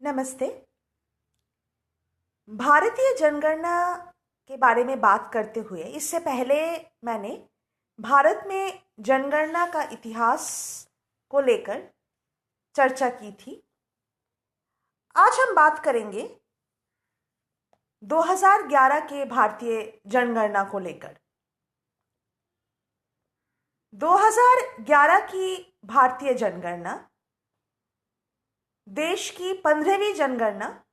नमस्ते। भारतीय जनगणना के बारे में बात करते हुए इससे पहले मैंने भारत में जनगणना का इतिहास को लेकर चर्चा की थी। आज हम बात करेंगे 2011 के भारतीय जनगणना को लेकर। 2011 की भारतीय जनगणना देश की 15वीं जनगणना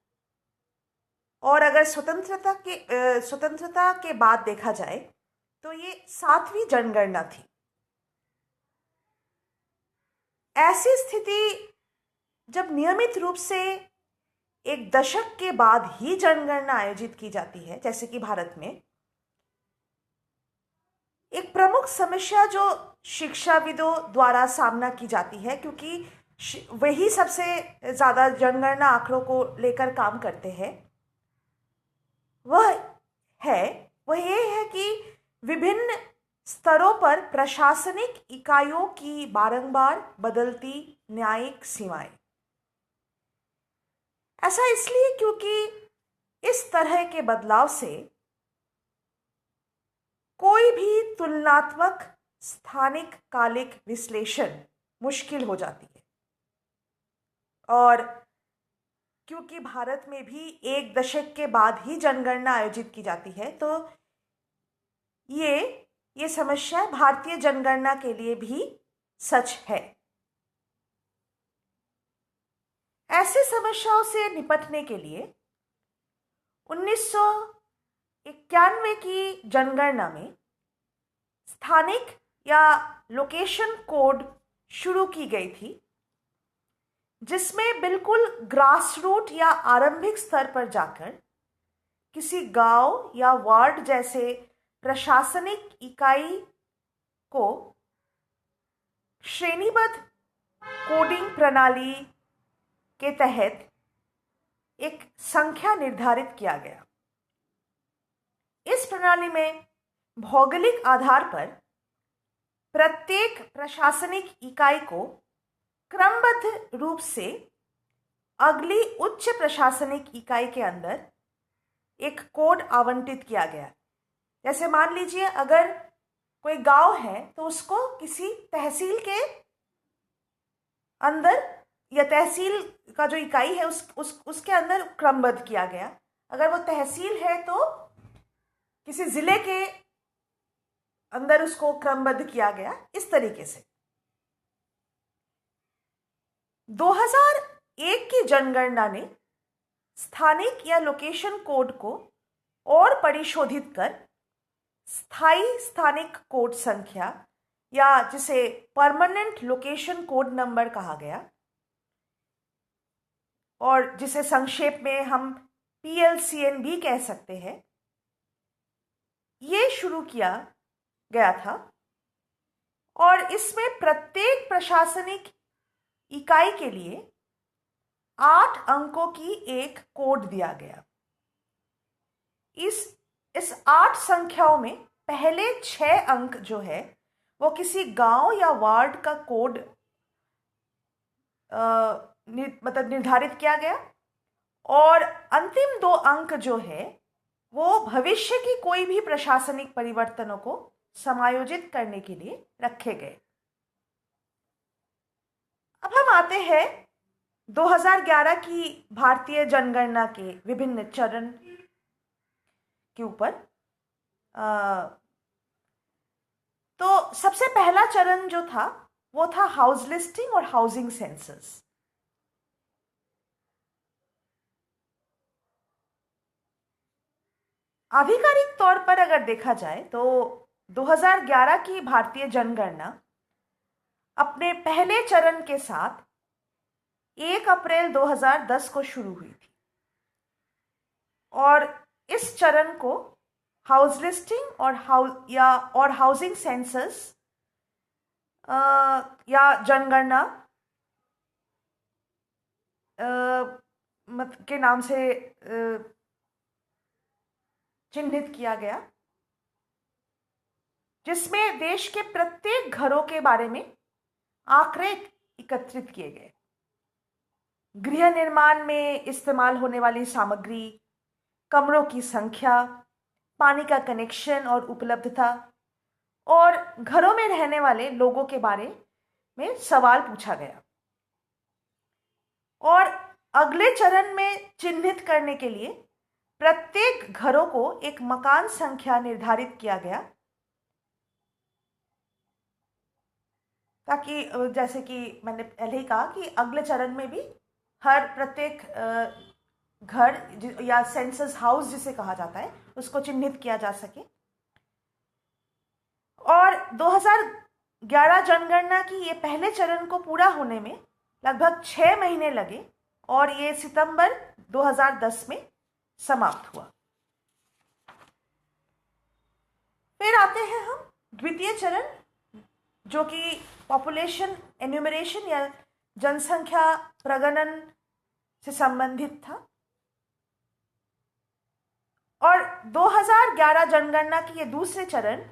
और अगर स्वतंत्रता के बाद देखा जाए तो ये 7वीं जनगणना थी। ऐसी स्थिति जब नियमित रूप से एक दशक के बाद ही जनगणना आयोजित की जाती है, जैसे कि भारत में, एक प्रमुख समस्या जो शिक्षाविदों द्वारा सामना की जाती है, क्योंकि वही सबसे ज़्यादा जनगणना आंकड़ों को लेकर काम करते हैं, वह ये है कि विभिन्न स्तरों पर प्रशासनिक इकाइयों की बारंबार बदलती न्यायिक सीमाएं। ऐसा इसलिए क्योंकि इस तरह के बदलाव से कोई भी तुलनात्मक स्थानिक कालिक विश्लेषण मुश्किल हो जाती है। और क्योंकि भारत में भी एक दशक के बाद ही जनगणना आयोजित की जाती है, तो ये समस्या भारतीय जनगणना के लिए भी सच है। ऐसी समस्याओं से निपटने के लिए 1991 की जनगणना में स्थानिक या लोकेशन कोड शुरू की गई थी, जिसमें बिल्कुल ग्रास रूट या आरंभिक स्तर पर जाकर किसी गांव या वार्ड जैसे प्रशासनिक इकाई को श्रेणीबद्ध कोडिंग प्रणाली के तहत एक संख्या निर्धारित किया गया। इस प्रणाली में भौगोलिक आधार पर प्रत्येक प्रशासनिक इकाई को क्रमबद्ध रूप से अगली उच्च प्रशासनिक इकाई के अंदर एक कोड आवंटित किया गया। जैसे मान लीजिए अगर कोई गांव है तो उसको किसी तहसील के अंदर या तहसील का जो इकाई है उसके अंदर क्रमबद्ध किया गया। अगर वो तहसील है तो किसी जिले के अंदर उसको क्रमबद्ध किया गया। इस तरीके से 2001 की जनगणना ने स्थानिक या लोकेशन कोड को और परिशोधित कर स्थायी स्थानिक कोड संख्या या जिसे परमानेंट लोकेशन कोड नंबर कहा गया और जिसे संक्षेप में हम PLCN भी कह सकते हैं, ये शुरू किया गया था। और इसमें प्रत्येक प्रशासनिक इकाई के लिए 8 अंकों की एक कोड दिया गया। इस 8 संख्याओं में पहले 6 अंक जो है वो किसी गांव या वार्ड का कोड निर्धारित किया गया और अंतिम 2 अंक जो है वो भविष्य की कोई भी प्रशासनिक परिवर्तनों को समायोजित करने के लिए रखे गए। अब हम आते हैं 2011 की भारतीय जनगणना के विभिन्न चरण के ऊपर। तो सबसे पहला चरण जो था वो था हाउस लिस्टिंग और हाउसिंग सेंसस। आधिकारिक तौर पर अगर देखा जाए तो 2011 की भारतीय जनगणना अपने पहले चरण के साथ 1 अप्रैल 2010 को शुरू हुई थी और इस चरण को हाउस लिस्टिंग और हाउसिंग सेंसस या जनगणना के नाम से चिन्हित किया गया, जिसमें देश के प्रत्येक घरों के बारे में आंकड़े एकत्रित किए गए। गृह निर्माण में इस्तेमाल होने वाली सामग्री, कमरों की संख्या, पानी का कनेक्शन और उपलब्धता और घरों में रहने वाले लोगों के बारे में सवाल पूछा गया। और अगले चरण में चिन्हित करने के लिए प्रत्येक घरों को एक मकान संख्या निर्धारित किया गया, ताकि जैसे कि मैंने पहले ही कहा कि अगले चरण में भी हर प्रत्येक घर या सेंसस हाउस जिसे कहा जाता है उसको चिन्हित किया जा सके। और 2011 जनगणना की ये पहले चरण को पूरा होने में लगभग 6 महीने लगे और ये सितंबर 2010 में समाप्त हुआ। फिर आते हैं हम द्वितीय चरण, जो कि पॉपुलेशन एन्यूमरेशन या जनसंख्या प्रगणन से संबंधित था। और 2011 जनगणना की ये दूसरे चरण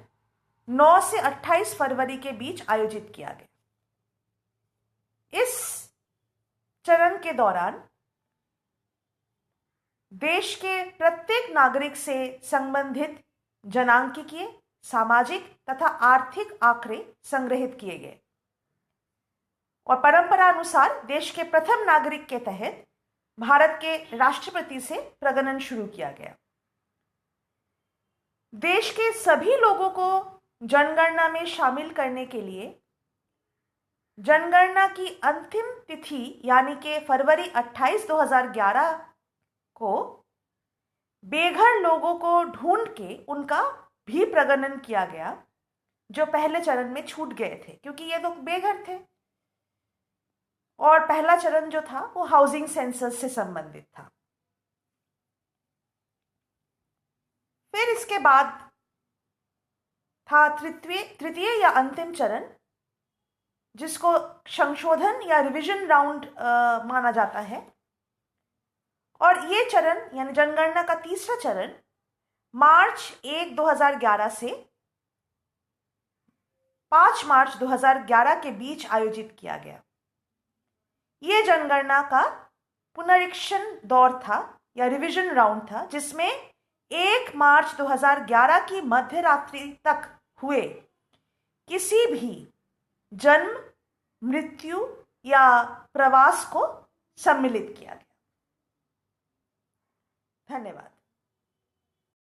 9 से 28 फरवरी के बीच आयोजित किया गया। इस चरण के दौरान देश के प्रत्येक नागरिक से संबंधित जनांकिकीय, सामाजिक तथा आर्थिक आंकड़े संग्रहित किए गए और परंपरा अनुसार देश के प्रथम नागरिक के तहत भारत के राष्ट्रपति से प्रगणन शुरू किया गया। देश के सभी लोगों को जनगणना में शामिल करने के लिए जनगणना की अंतिम तिथि यानी कि फरवरी 28, 2011 को बेघर लोगों को ढूंढ के उनका भी प्रगणन किया गया, जो पहले चरण में छूट गए थे क्योंकि ये लोग बेघर थे। और पहला चरण जो था वो हाउसिंग सेंसस से संबंधित था। फिर इसके बाद था तृतीय या अंतिम चरण, जिसको संशोधन या रिवीजन राउंड माना जाता है। और ये चरण यानी जनगणना का तीसरा चरण मार्च 1, 2011 से 5 मार्च 2011 के बीच आयोजित किया गया। ये जनगणना का पुनरीक्षण दौर था या रिवीजन राउंड था, जिसमें 1 मार्च 2011 की मध्य रात्रि तक हुए किसी भी जन्म, मृत्यु या प्रवास को सम्मिलित किया गया। धन्यवाद।